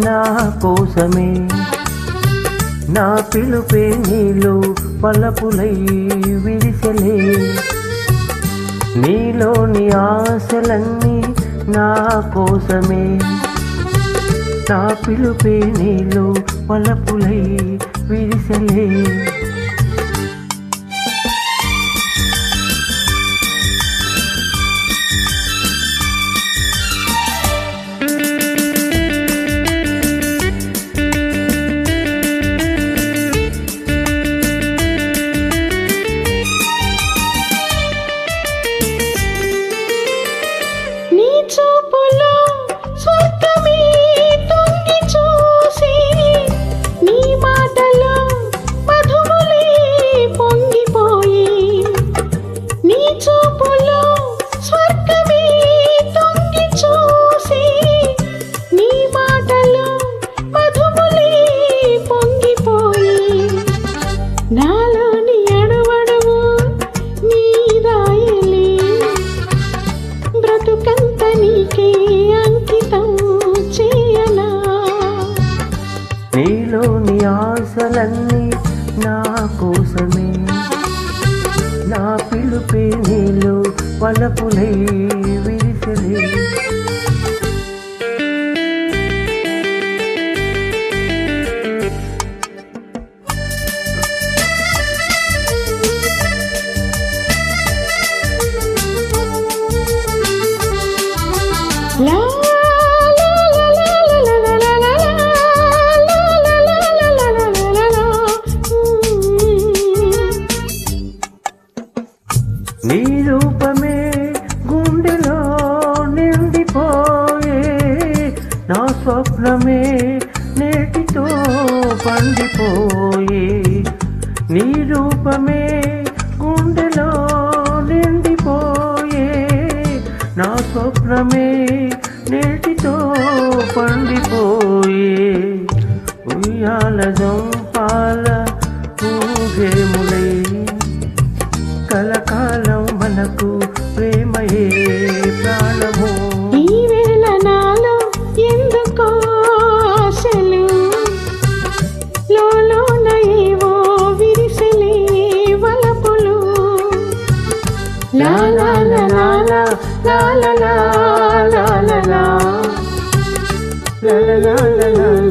నా కోసమే నా పిలుపే నీలో పలపులై విరిసెలే నీలోని ఆశలన్నీ నా కోసమే నా పిలుపే నీలో పలపులై విరిసెలే చూపులో స్వర్గమే తొంగి చూసి నీ మాటలో మధువులే పొంగిపోయి నీ చూపులో స్వర్గమే తొంగి చూసి నీ మాటలో మధువులే పొంగిపోయి నాలోని అణువణువు నీ దాయలే బ్రతుకంత నీకే అంకితం చేయనా నీలోని ఆశలన్నీ నా కోసమే నా పిలుపే నీలో పలపులై విరిసెలే లా నీ రూపమే గుండెలో నిండిపోయే నా స్వప్నమే నేటితో పండిపోయే నీ రూపమే గుండెలో నిండిపోయే నా స్వప్నమే నేటితో పండిపోయే ఉయ్యాల జంపాల ఊగేములై కలకాలం మనకు ప్రేమయే ప్రాణము ఈ వేళ నాలో ఎందుకో ఆశలు లోలోన ఏవో విరిసెలే వలపులు లా లా లా లా లా లా లా లా లా లా లా లా లా లా